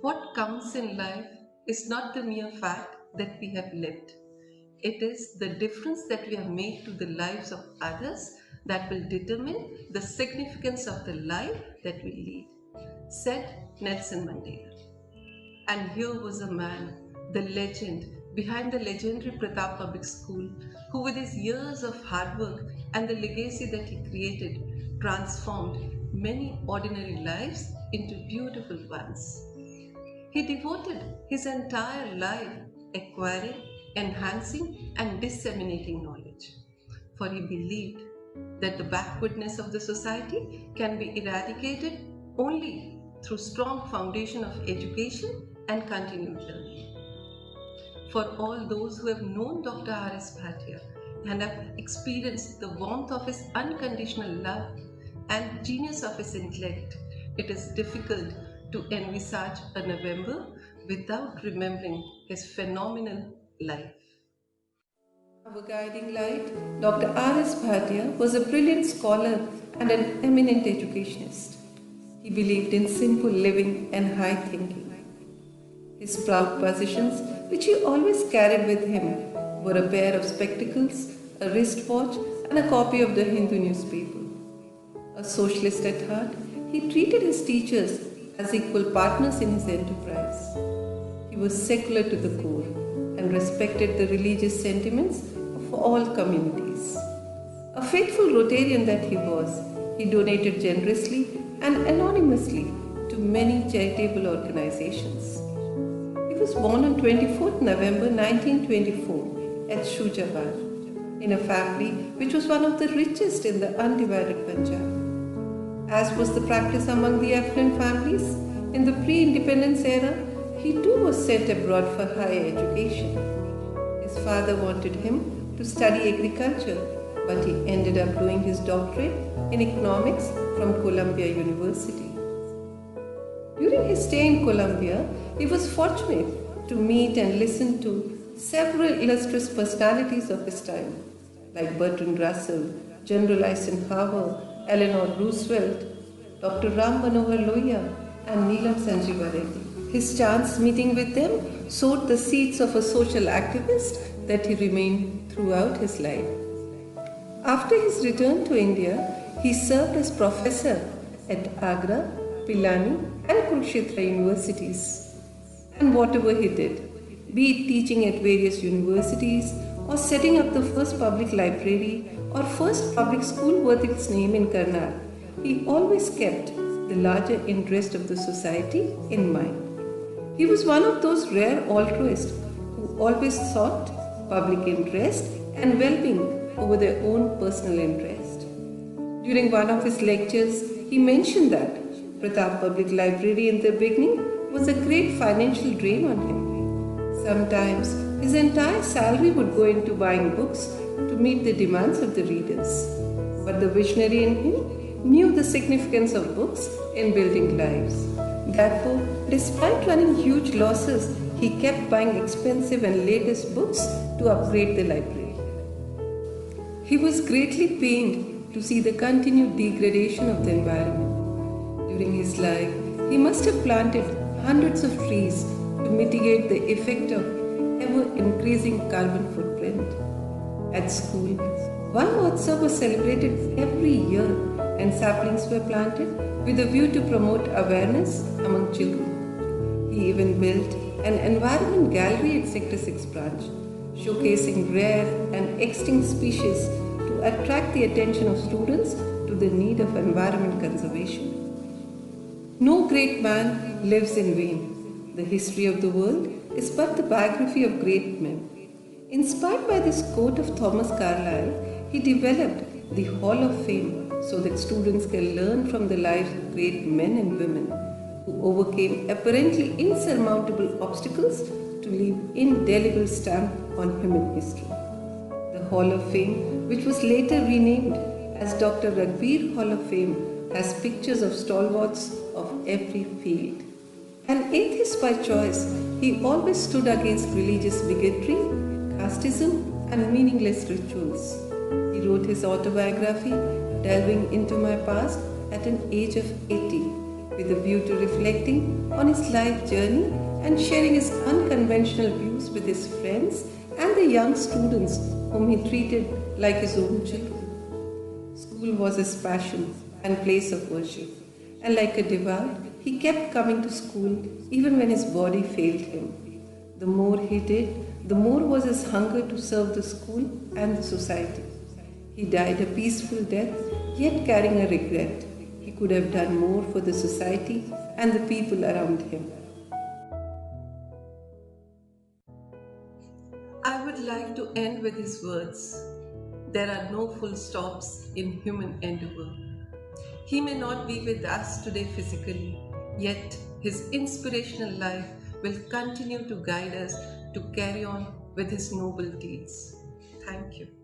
What counts in life is not the mere fact that we have lived. It is the difference that we have made to the lives of others that will determine the significance of the life that we lead, said Nelson Mandela. And here was a man, the legend behind the legendary Pratap Public School, who, with his years of hard work and the legacy that he created, transformed many ordinary lives into beautiful ones. He devoted his entire life acquiring, enhancing, and disseminating knowledge, for he believed that the backwardness of the society can be eradicated only through strong foundation of education and continued learning. For all those who have known Dr. R.S. Bhatia and have experienced the warmth of his unconditional love and genius of his intellect, it is difficult to envisage a November without remembering his phenomenal life. Our guiding light, Dr. R.S. Bhatia, was a brilliant scholar and an eminent educationist. He believed in simple living and high thinking. His proud possessions, which he always carried with him, were a pair of spectacles, a wristwatch, and a copy of the Hindu newspaper. A socialist at heart, he treated his teachers as equal partners in his enterprise. He was secular to the core and respected the religious sentiments of all communities. A faithful Rotarian that he was, he donated generously and anonymously to many charitable organizations. He was born on 24th November 1924 at Shujabad, in a family which was one of the richest in the undivided Punjab. As was the practice among the affluent families in the pre-independence era, he too was sent abroad for higher education. His father wanted him to study agriculture, but he ended up doing his doctorate in economics from Columbia University. During his stay in Columbia, he was fortunate to meet and listen to several illustrious personalities of his time, like Bertrand Russell, General Eisenhower, Eleanor Roosevelt, Dr. Ram Manohar Lohia, and Neelam Sanjeeva Reddy. His chance meeting with them sowed the seeds of a social activist that he remained throughout his life. After his return to India, he served as professor at Agra, Pilani, and Kurukshetra universities. And whatever he did, be it teaching at various universities or setting up the first public library or first public school worth its name in Karnal, he always kept the larger interest of the society in mind. He was one of those rare altruists who always sought public interest and well-being over their own personal interest. During one of his lectures, he mentioned that Pratap Public Library in the beginning was a great financial drain on him. Sometimes his entire salary would go into buying books to meet the demands of the readers. But the visionary in him knew the significance of books in building lives. Therefore, despite running huge losses, he kept buying expensive and latest books to upgrade the library. He was greatly pained to see the continued degradation of the environment. During his life, he must have planted hundreds of trees to mitigate the effect of ever-increasing carbon footprint. At school, one Mahotsav was celebrated every year and saplings were planted with a view to promote awareness among children. He even built an environment gallery at Sector 6 branch, showcasing rare and extinct species to attract the attention of students to the need of environment conservation. No great man lives in vain. The history of the world is but the biography of great men. Inspired by this quote of Thomas Carlyle, he developed the Hall of Fame so that students can learn from the lives of great men and women who overcame apparently insurmountable obstacles to leave indelible stamp on human history. The Hall of Fame, which was later renamed as Dr. Ragbir Hall of Fame, has pictures of stalwarts of every field. An atheist by choice, he always stood against religious bigotry, casteism, and meaningless rituals. He wrote his autobiography, Delving into My Past, at an age of 80, with a view to reflecting on his life journey and sharing his unconventional views with his friends and the young students whom he treated like his own children. School was his passion and place of worship, and like a devout, he kept coming to school even when his body failed him. The more he did, the more was his hunger to serve the school and the society. He died a peaceful death, yet carrying a regret. He could have done more for the society and the people around him. I would like to end with his words. There are no full stops in human endeavor. He may not be with us today physically, yet his inspirational life will continue to guide us to carry on with his noble deeds. Thank you.